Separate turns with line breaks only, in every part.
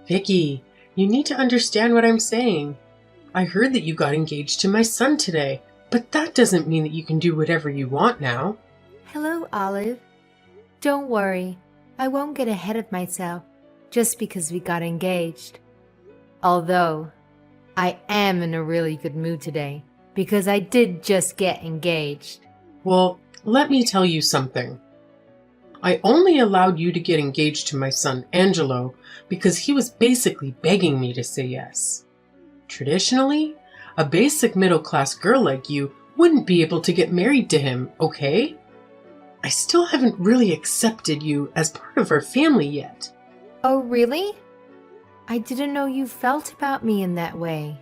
Vicky, you need to understand what I'm saying. I heard that you got engaged to my son today, but that doesn't mean that you can do whatever you want now.
Hello, Olive. Don't worry, I won't get ahead of myself just because we got engaged. Although, I am in a really good mood today because I did just get engaged.
Well, let me tell you something. I only allowed you to get engaged to my son Angelo because he was basically begging me to say yes. Traditionally, a basic middle-class girl like you wouldn't be able to get married to him, okay? I still haven't really accepted you as part of our family yet.
Oh, really? I didn't know you felt about me in that way.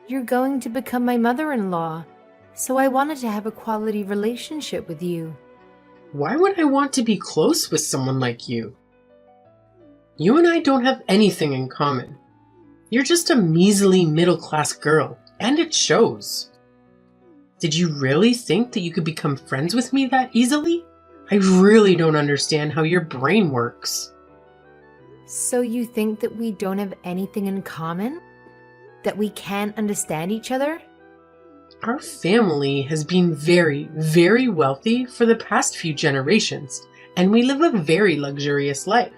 You're going to become my mother-in-law, so I wanted to have a quality relationship with you.
Why would I want to be close with someone like you? You and I don't have anything in common. You're just a measly middle-class girl, and it shows. Did you really think that you could become friends with me that easily? I really don't understand how your brain works.
So you think that we don't have anything in common? That we can't understand each other?
Our family has been very, very wealthy for the past few generations, and we live a very luxurious life.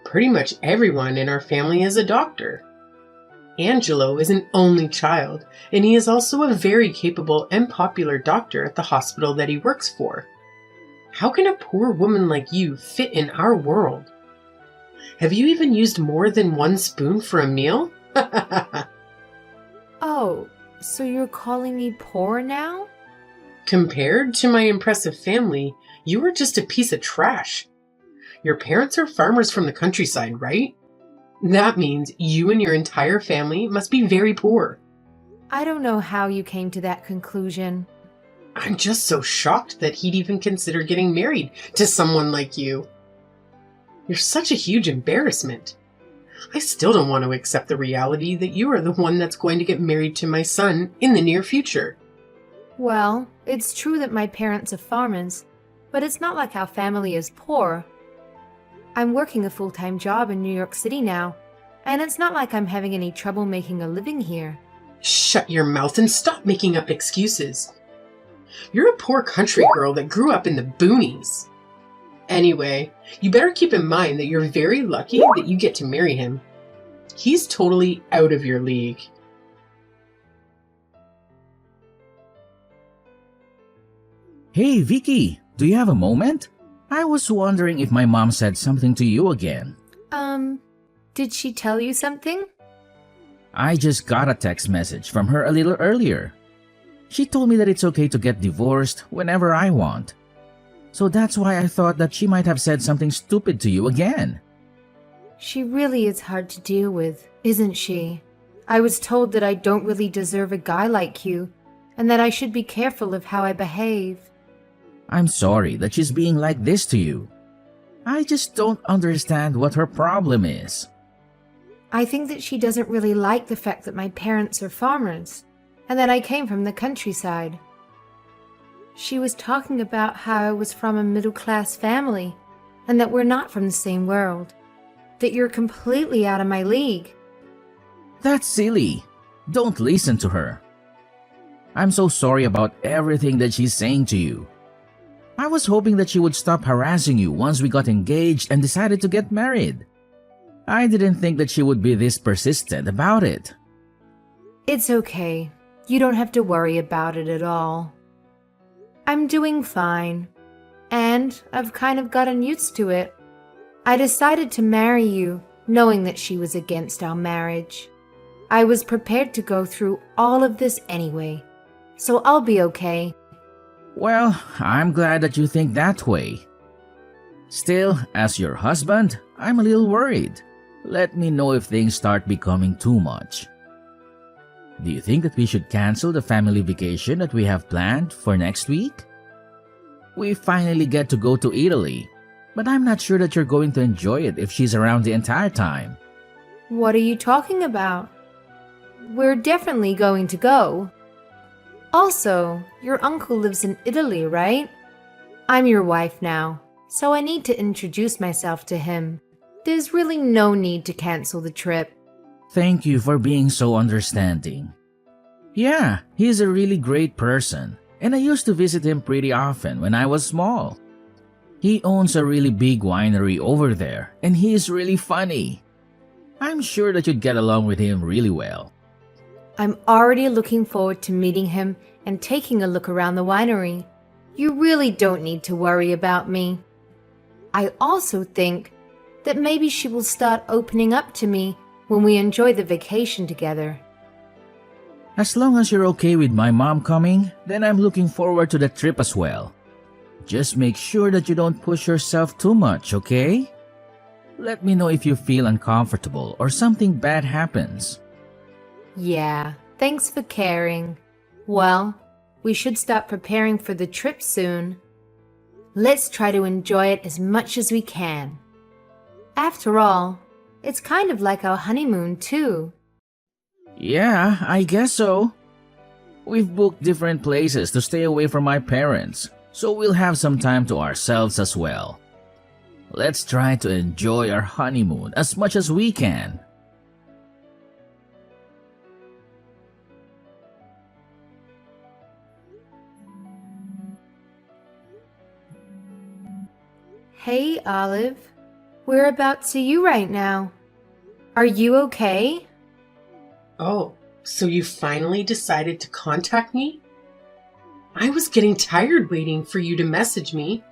Pretty much everyone in our family is a doctor. Angelo is an only child, and he is also a very capable and popular doctor at the hospital that he works for. How can a poor woman like you fit in our world? Have you even used more than one spoon for a meal?
Oh, so you're calling me poor now?
Compared to my impressive family, you are just a piece of trash. Your parents are farmers from the countryside, right? That means you and your entire family must be very poor.
I don't know how you came to that conclusion.
I'm just so shocked that he'd even consider getting married to someone like you. You're such a huge embarrassment. I still don't want to accept the reality that you are the one that's going to get married to my son in the near future.
Well, it's true that my parents are farmers, but it's not like our family is poor. I'm working a full-time job in New York City now, and it's not like I'm having any trouble making a living here.
Shut your mouth and stop making up excuses. You're a poor country girl that grew up in the boonies. Anyway, you better keep in mind that you're very lucky that you get to marry him. He's totally out of your league.
Hey, Vicky, do you have a moment? I was wondering if my mom said something to you again.
Did she tell you something?
I just got a text message from her a little earlier. She told me that it's okay to get divorced whenever I want. So that's why I thought that she might have said something stupid to you again.
She really is hard to deal with, isn't she? I was told that I don't really deserve a guy like you, and that I should be careful of how I behave.
I'm sorry that she's being like this to you. I just don't understand what her problem is.
I think that she doesn't really like the fact that my parents are farmers, and that I came from the countryside. She was talking about how I was from a middle-class family, and that we're not from the same world. That you're completely out of my league.
That's silly. Don't listen to her. I'm so sorry about everything that she's saying to you. I was hoping that she would stop harassing you once we got engaged and decided to get married. I didn't think that she would be this persistent about it.
It's okay. You don't have to worry about it at all. I'm doing fine, and I've kind of gotten used to it. I decided to marry you knowing that she was against our marriage. I was prepared to go through all of this anyway, so I'll be okay.
Well, I'm glad that you think that way. Still, as your husband, I'm a little worried. Let me know if things start becoming too much. Do you think that we should cancel the family vacation that we have planned for next week? We finally get to go to Italy, but I'm not sure that you're going to enjoy it if she's around the entire time.
What are you talking about? We're definitely going to go. Also, your uncle lives in Italy, right? I'm your wife now, so I need to introduce myself to him. There's really no need to cancel the trip.
Thank you for being so understanding. Yeah, he's a really great person, and I used to visit him pretty often when I was small. He owns a really big winery over there, and he is really funny. I'm sure that you'd get along with him really well.
I'm already looking forward to meeting him and taking a look around the winery. You really don't need to worry about me. I also think that maybe she will start opening up to me when we enjoy the vacation together.
As long as you're okay with my mom coming, then I'm looking forward to the trip as well. Just make sure that you don't push yourself too much, okay? Let me know if you feel uncomfortable or something bad happens.
Yeah, thanks for caring. Well, we should start preparing for the trip soon. Let's try to enjoy it as much as we can. After all, it's kind of like our honeymoon too.
Yeah, I guess so. We've booked different places to stay away from my parents, so we'll have some time to ourselves as well. Let's try to enjoy our honeymoon as much as we can.
Hey, Olive. Whereabouts are you right now? Are you okay?
Oh, so you finally decided to contact me? I was getting tired waiting for you to message me.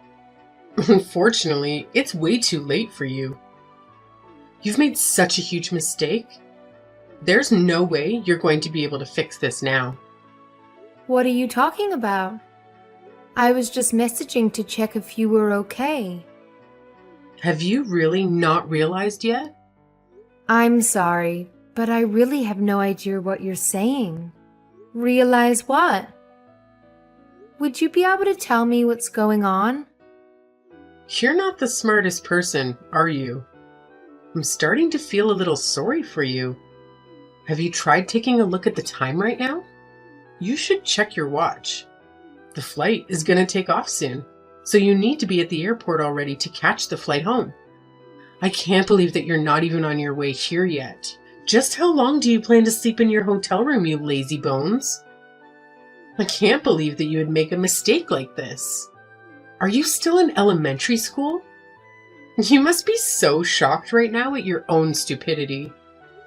Unfortunately, it's way too late for you. You've made such a huge mistake. There's no way you're going to be able to fix this now.
What are you talking about? I was just messaging to check if you were okay.
Have you really not realized yet?
I'm sorry, but I really have no idea what you're saying. Realize what? Would you be able to tell me what's going on?
You're not the smartest person, are you? I'm starting to feel a little sorry for you. Have you tried taking a look at the time right now? You should check your watch. The flight is going to take off soon, so you need to be at the airport already to catch the flight home. I can't believe that you're not even on your way here yet. Just how long do you plan to sleep in your hotel room, you lazy bones? I can't believe that you would make a mistake like this. Are you still in elementary school? You must be so shocked right now at your own stupidity.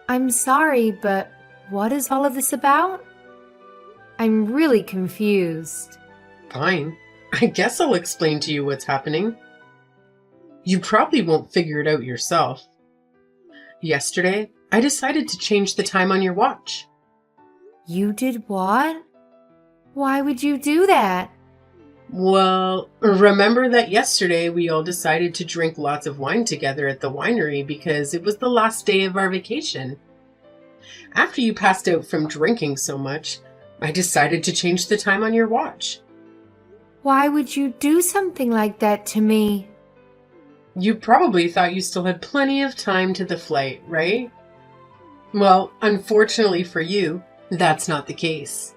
I'm sorry, but what is all of this about? I'm really confused.
Fine. I guess I'll explain to you what's happening. You probably won't figure it out yourself. Yesterday, I decided to change the time on your watch.
You did what? Why would you do that?
Well, remember that yesterday we all decided to drink lots of wine together at the winery because it was the last day of our vacation. After you passed out from drinking so much, I decided to change the time on your watch.
Why would you do something like that to me?
You probably thought you still had plenty of time to the flight, right? Well, unfortunately for you, that's not the case.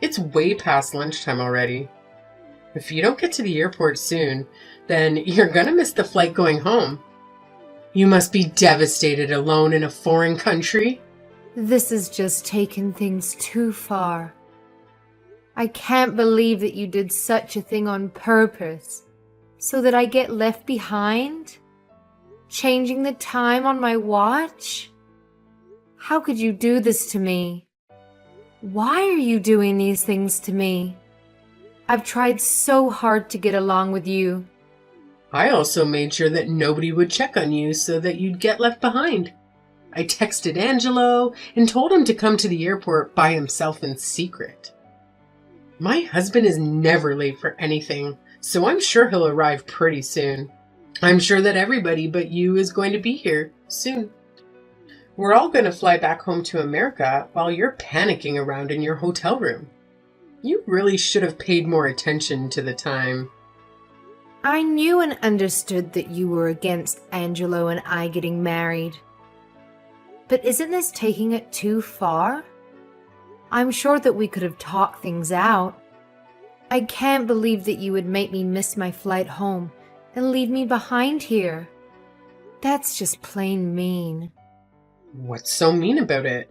It's way past lunchtime already. If you don't get to the airport soon, then you're gonna miss the flight going home. You must be devastated alone in a foreign country.
This has just taken things too far. I can't believe that you did such a thing on purpose, so that I get left behind? Changing the time on my watch? How could you do this to me? Why are you doing these things to me? I've tried so hard to get along with you.
I also made sure that nobody would check on you so that you'd get left behind. I texted Angelo and told him to come to the airport by himself in secret. My husband is never late for anything, so I'm sure he'll arrive pretty soon. I'm sure that everybody but you is going to be here soon. We're all going to fly back home to America while you're panicking around in your hotel room. You really should have paid more attention to the time.
I knew and understood that you were against Angelo and I getting married. But isn't this taking it too far? I'm sure that we could have talked things out. I can't believe that you would make me miss my flight home and leave me behind here. That's just plain mean.
What's so mean about it?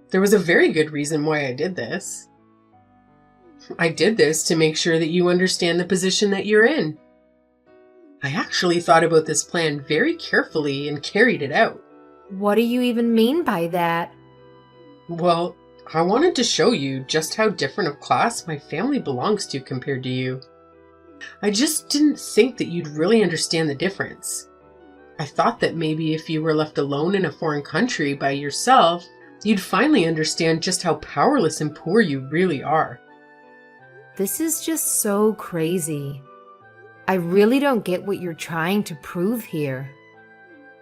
There was a very good reason why I did this. I did this to make sure that you understand the position that you're in. I actually thought about this plan very carefully and carried it out.
What do you even mean by that?
Well, I wanted to show you just how different of class my family belongs to compared to you. I just didn't think that you'd really understand the difference. I thought that maybe if you were left alone in a foreign country by yourself, you'd finally understand just how powerless and poor you really are.
This is just so crazy. I really don't get what you're trying to prove here.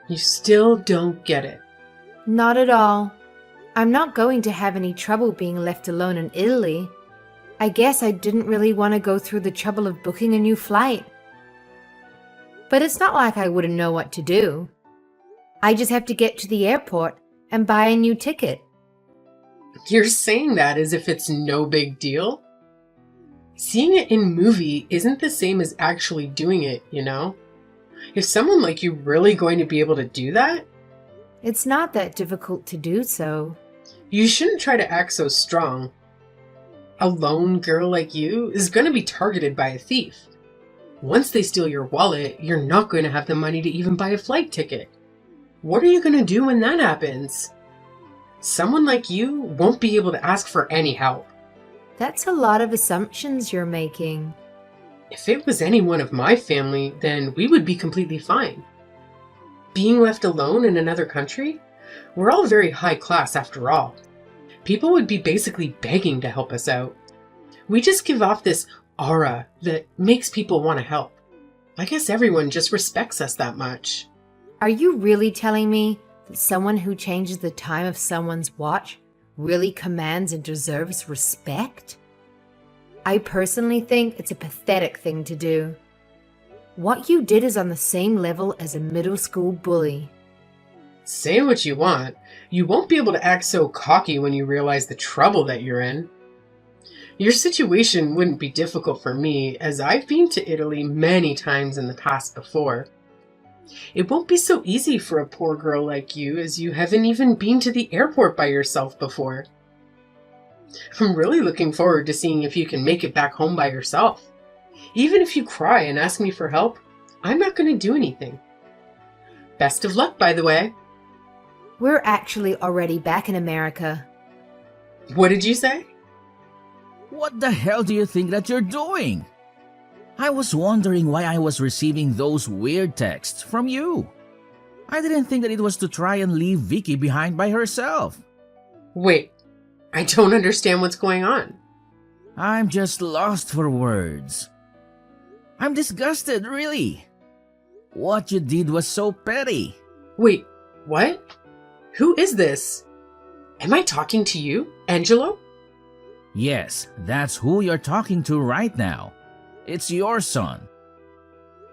You still don't get it.
Not at all. I'm not going to have any trouble being left alone in Italy. I guess I didn't really want to go through the trouble of booking a new flight. But it's not like I wouldn't know what to do. I just have to get to the airport and buy a new ticket.
You're saying that as if it's no big deal? Seeing it in movie isn't the same as actually doing it, you know? Is someone like you really going to be able to do that?
It's not that difficult to do so.
You shouldn't try to act so strong. A lone girl like you is going to be targeted by a thief. Once they steal your wallet, you're not going to have the money to even buy a flight ticket. What are you going to do when that happens? Someone like you won't be able to ask for any help.
That's a lot of assumptions you're making.
If it was anyone of my family, then we would be completely fine. Being left alone in another country? We're all very high class after all. People would be basically begging to help us out. We just give off this aura that makes people want to help. I guess everyone just respects us that much.
Are you really telling me that someone who changes the time of someone's watch really commands and deserves respect? I personally think it's a pathetic thing to do. What you did is on the same level as a middle school bully.
Say what you want. You won't be able to act so cocky when you realize the trouble that you're in. Your situation wouldn't be difficult for me, as I've been to Italy many times in the past before. It won't be so easy for a poor girl like you, as you haven't even been to the airport by yourself before. I'm really looking forward to seeing if you can make it back home by yourself. Even if you cry and ask me for help, I'm not going to do anything. Best of luck, by the way.
We're actually already back in America.
What did you say?
What the hell do you think that you're doing? I was wondering why I was receiving those weird texts from you. I didn't think that it was to try and leave Vicky behind by herself.
Wait, I don't understand what's going on.
I'm just lost for words. I'm disgusted, really. What you did was so petty.
Wait, what? Who is this? Am I talking to you, Angelo?
Yes, that's who you're talking to right now. It's your son.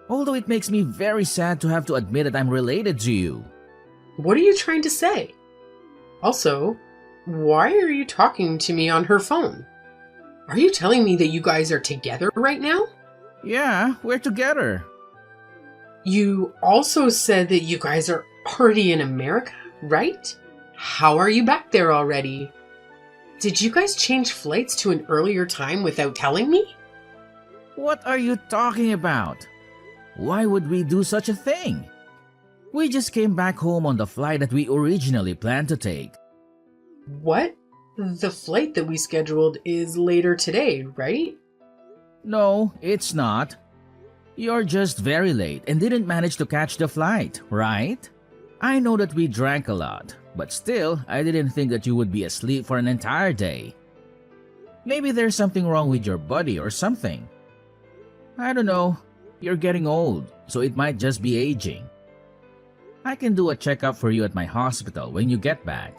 Although it makes me very sad to have to admit that I'm related to you.
What are you trying to say? Also, why are you talking to me on her phone? Are you telling me that you guys are together right now?
Yeah, we're together.
You also said that you guys are already in America, right? How are you back there already? Did you guys change flights to an earlier time without telling me?
What are you talking about? Why would we do such a thing? We just came back home on the flight that we originally planned to take.
What? The flight that we scheduled is later today, right?
No, it's not. You're just very late and didn't manage to catch the flight, right? I know that we drank a lot, but still, I didn't think that you would be asleep for an entire day. Maybe there's something wrong with your body or something. I don't know. You're getting old, so it might just be aging. I can do a checkup for you at my hospital when you get back.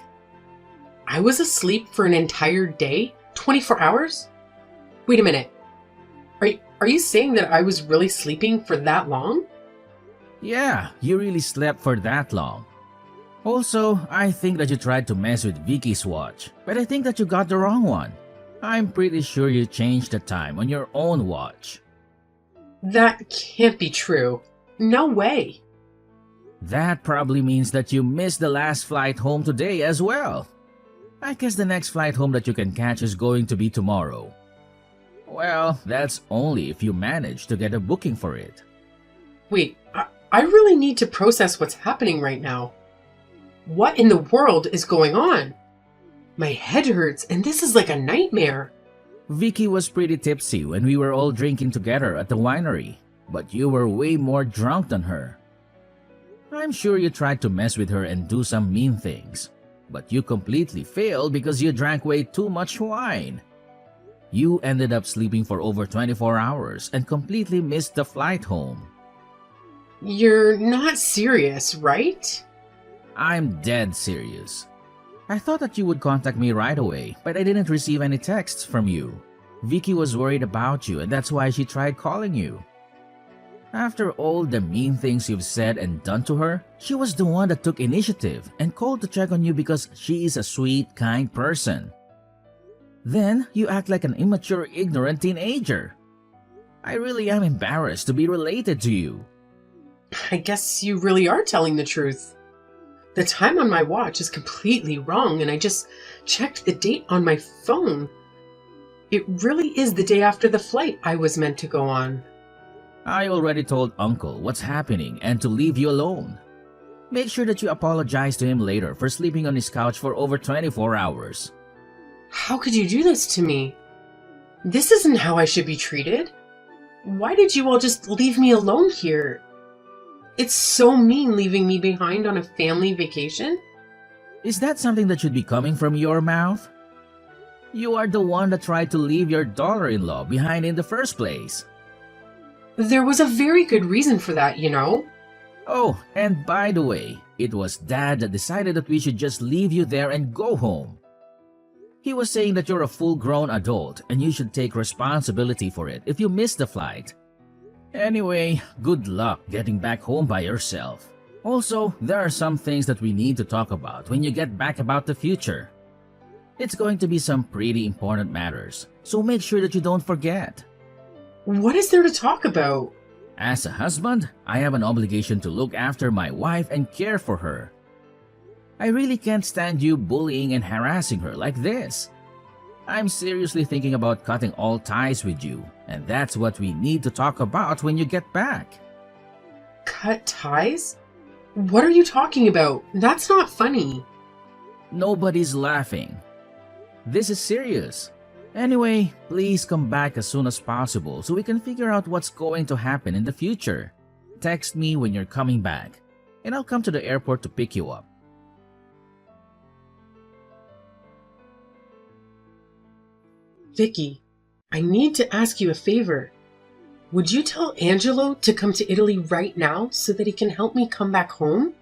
I was asleep for an entire day? 24 hours? Wait a minute. Are you saying that I was really sleeping for that long?
Yeah, you really slept for that long. Also, I think that you tried to mess with Vicky's watch, but I think that you got the wrong one. I'm pretty sure you changed the time on your own watch.
That can't be true. No way.
That probably means that you missed the last flight home today as well. I guess the next flight home that you can catch is going to be tomorrow. Well, that's only if you manage to get a booking for it.
Wait, I really need to process what's happening right now. What in the world is going on? My head hurts and this is like a nightmare.
Vicky was pretty tipsy when we were all drinking together at the winery, but you were way more drunk than her. I'm sure you tried to mess with her and do some mean things, but you completely failed because you drank way too much wine. You ended up sleeping for over 24 hours and completely missed the flight home.
You're not serious, right?
I'm dead serious. I thought that you would contact me right away, but I didn't receive any texts from you. Vicky was worried about you and that's why she tried calling you. After all the mean things you've said and done to her, she was the one that took initiative and called to check on you because she is a sweet, kind person. Then you act like an immature, ignorant teenager. I really am embarrassed to be related to you.
I guess you really are telling the truth. The time on my watch is completely wrong and I just checked the date on my phone. It really is the day after the flight I was meant to go on.
I already told Uncle what's happening and to leave you alone. Make sure that you apologize to him later for sleeping on his couch for over 24 hours.
How could you do this to me? This isn't how I should be treated. Why did you all just leave me alone here? It's so mean leaving me behind on a family vacation.
Is that something that should be coming from your mouth? You are the one that tried to leave your daughter-in-law behind in the first place.
There was a very good reason for that, you know.
Oh, and by the way, it was Dad that decided that we should just leave you there and go home. He was saying that you're a full-grown adult and you should take responsibility for it if you miss the flight. Anyway, good luck getting back home by yourself. Also, there are some things that we need to talk about when you get back about the future. It's going to be some pretty important matters, so make sure that you don't forget.
What is there to talk about?
As a husband, I have an obligation to look after my wife and care for her. I really can't stand you bullying and harassing her like this. I'm seriously thinking about cutting all ties with you, and that's what we need to talk about when you get back.
Cut ties? What are you talking about? That's not funny.
Nobody's laughing. This is serious. Anyway, please come back as soon as possible so we can figure out what's going to happen in the future. Text me when you're coming back, and I'll come to the airport to pick you up.
Vicky, I need to ask you a favor. Would you tell Angelo to come to Italy right now so that he can help me come back home?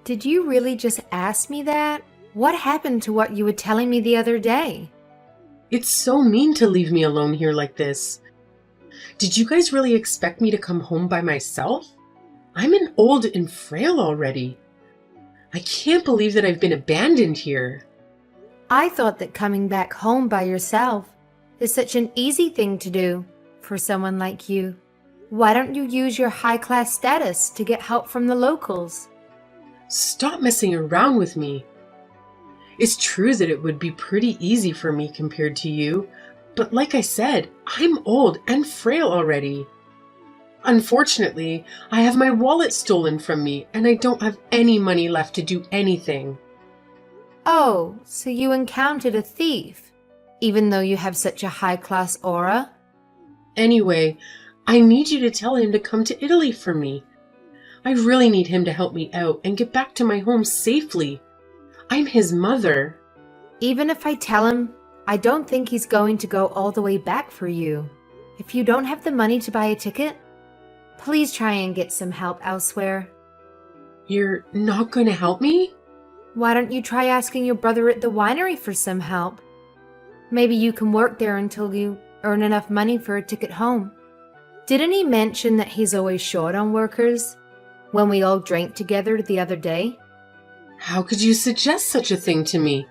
Did you really just ask me that? What happened to what you were telling me the other day?
It's so mean to leave me alone here like this. Did you guys really expect me to come home by myself? I'm an old and frail already. I can't believe that I've been abandoned here.
I thought that coming back home by yourself is such an easy thing to do for someone like you. Why don't you use your high-class status to get help from the locals?
Stop messing around with me. It's true that it would be pretty easy for me compared to you, but like I said, I'm old and frail already. Unfortunately, I have my wallet stolen from me and I don't have any money left to do anything.
Oh, so you encountered a thief, even though you have such a high-class aura?
Anyway, I need you to tell him to come to Italy for me. I really need him to help me out and get back to my home safely. I'm his mother.
Even if I tell him, I don't think he's going to go all the way back for you. If you don't have the money to buy a ticket, please try and get some help elsewhere.
You're not going to help me?
Why don't you try asking your brother at the winery for some help? Maybe you can work there until you earn enough money for a ticket home. Didn't he mention that he's always short on workers when we all drank together the other day?
How could you suggest such a thing to me?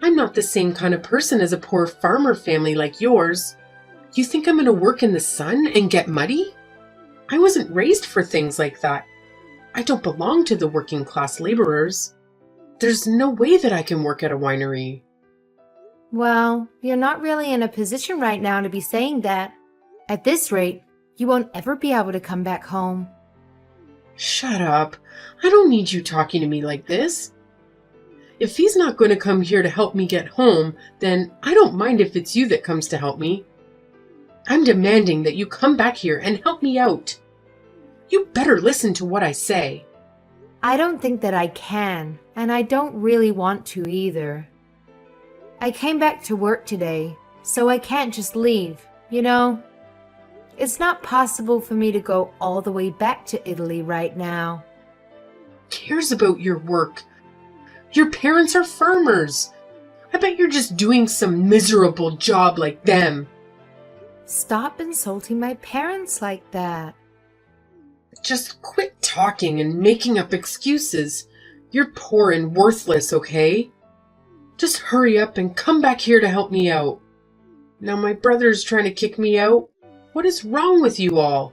I'm not the same kind of person as a poor farmer family like yours. You think I'm going to work in the sun and get muddy? I wasn't raised for things like that. I don't belong to the working class laborers. There's no way that I can work at a winery.
Well, you're not really in a position right now to be saying that. At this rate, you won't ever be able to come back home.
Shut up. I don't need you talking to me like this. If he's not going to come here to help me get home, then I don't mind if it's you that comes to help me. I'm demanding that you come back here and help me out. You better listen to what I say.
I don't think that I can, and I don't really want to either. I came back to work today, so I can't just leave, you know? It's not possible for me to go all the way back to Italy right now.
Cares about your work? Your parents are farmers. I bet you're just doing some miserable job like them.
Stop insulting my parents like that.
Just quit talking and making up excuses. You're poor and worthless, okay? Just hurry up and come back here to help me out. Now my brother's trying to kick me out. What is wrong with you all?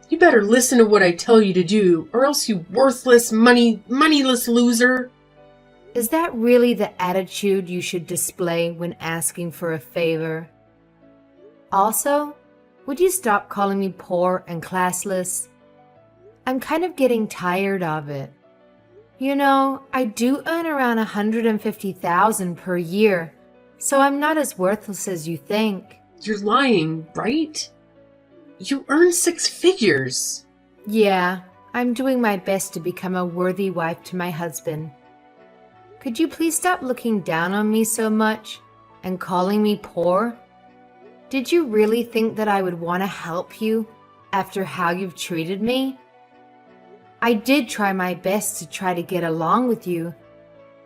You better listen to what I tell you to do, or else you worthless, moneyless loser.
Is that really the attitude you should display when asking for a favor? Also, would you stop calling me poor and classless? I'm kind of getting tired of it. You know, I do earn around $150,000 per year, so I'm not as worthless as you think.
You're lying, right? You earn 6 figures.
Yeah, I'm doing my best to become a worthy wife to my husband. Could you please stop looking down on me so much and calling me poor? Did you really think that I would want to help you after how you've treated me? I did try my best to try to get along with you,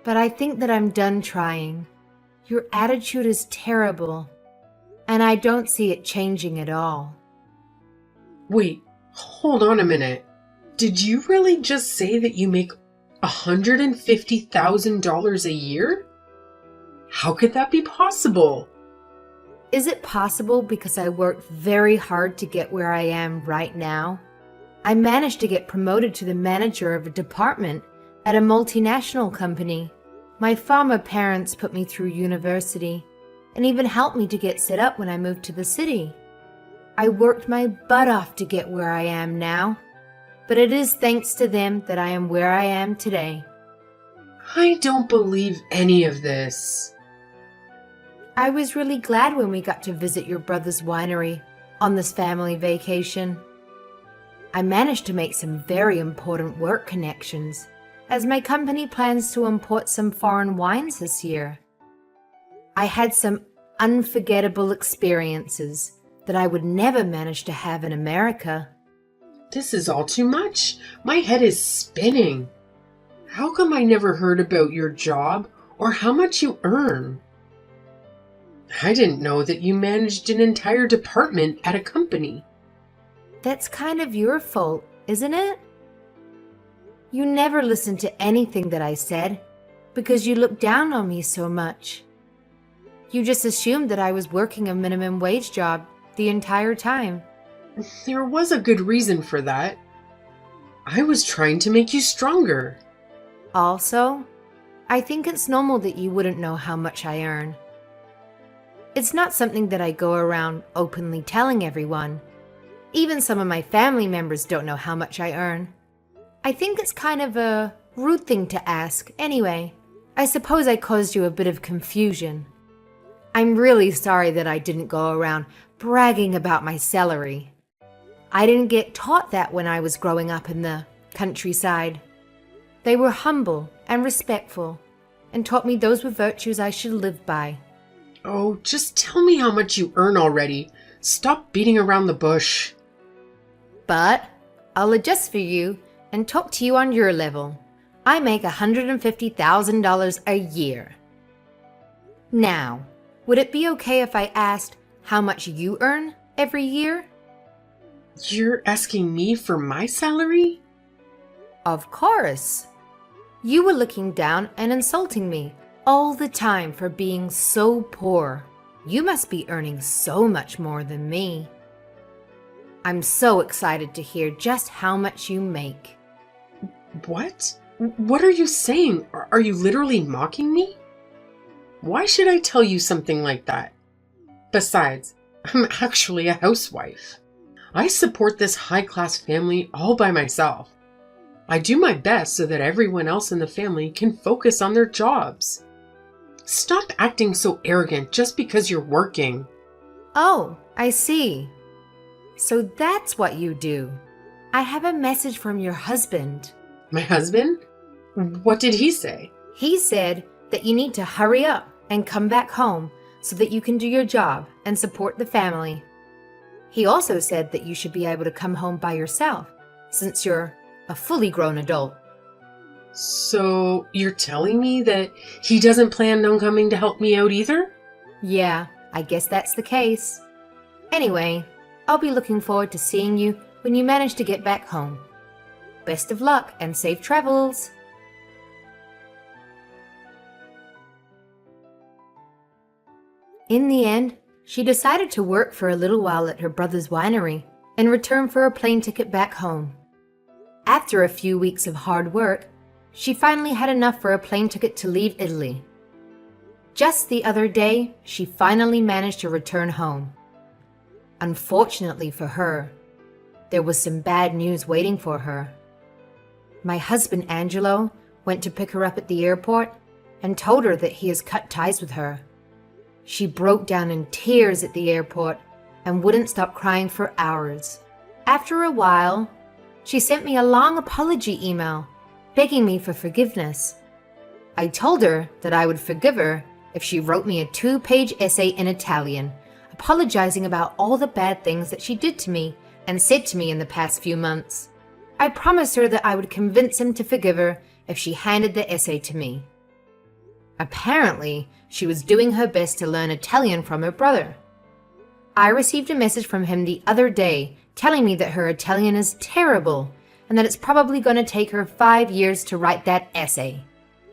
but I think that I'm done trying. Your attitude is terrible, and I don't see it changing at all.
Wait, hold on a minute. Did you really just say that you make $150,000 a year? How could that be possible?
Is it possible because I worked very hard to get where I am right now? I managed to get promoted to the manager of a department at a multinational company. My farmer parents put me through university and even helped me to get set up when I moved to the city. I worked my butt off to get where I am now, but it is thanks to them that I am where I am today.
I don't believe any of this.
I was really glad when we got to visit your brother's winery on this family vacation. I managed to make some very important work connections, as my company plans to import some foreign wines this year. I had some unforgettable experiences that I would never manage to have in America.
This is all too much. My head is spinning. How come I never heard about your job or how much you earn? I didn't know that you managed an entire department at a company.
That's kind of your fault, isn't it? You never listened to anything that I said because you looked down on me so much. You just assumed that I was working a minimum wage job the entire time.
There was a good reason for that. I was trying to make you stronger.
Also, I think it's normal that you wouldn't know how much I earn. It's not something that I go around openly telling everyone. Even some of my family members don't know how much I earn. I think it's kind of a rude thing to ask anyway. I suppose I caused you a bit of confusion. I'm really sorry that I didn't go around bragging about my salary. I didn't get taught that when I was growing up in the countryside. They were humble and respectful and taught me those were virtues I should live by.
Oh, just tell me how much you earn already. Stop beating around the bush.
But I'll adjust for you and talk to you on your level. I make $150,000 a year. Now, would it be okay if I asked how much you earn every year?
You're asking me for my salary?
Of course. You were looking down and insulting me all the time for being so poor. You must be earning so much more than me. I'm so excited to hear just how much you make.
What? What are you saying? Are you literally mocking me? Why should I tell you something like that? Besides, I'm actually a housewife. I support this high-class family all by myself. I do my best so that everyone else in the family can focus on their jobs. Stop acting so arrogant just because you're working.
Oh, I see. So that's what you do. I have a message from your husband.
My husband? What did he say?
He said that you need to hurry up and come back home so that you can do your job and support the family. He also said that you should be able to come home by yourself since you're a fully grown adult.
So you're telling me that he doesn't plan on coming to help me out either?
Yeah, I guess that's the case. Anyway, I'll be looking forward to seeing you when you manage to get back home. Best of luck and safe travels! In the end, she decided to work for a little while at her brother's winery in return for a plane ticket back home. After a few weeks of hard work, she finally had enough for a plane ticket to leave Italy. Just the other day, she finally managed to return home. Unfortunately for her, there was some bad news waiting for her. My husband Angelo went to pick her up at the airport and told her that he has cut ties with her. She broke down in tears at the airport and wouldn't stop crying for hours. After a while, she sent me a long apology email, begging me for forgiveness. I told her that I would forgive her if she wrote me a 2-page essay in Italian, apologizing about all the bad things that she did to me and said to me in the past few months. I promised her that I would convince him to forgive her if she handed the essay to me. Apparently, she was doing her best to learn Italian from her brother. I received a message from him the other day telling me that her Italian is terrible and that it's probably going to take her 5 years to write that essay.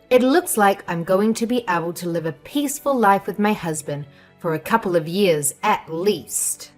It looks like I'm going to be able to live a peaceful life with my husband for a couple of years at least.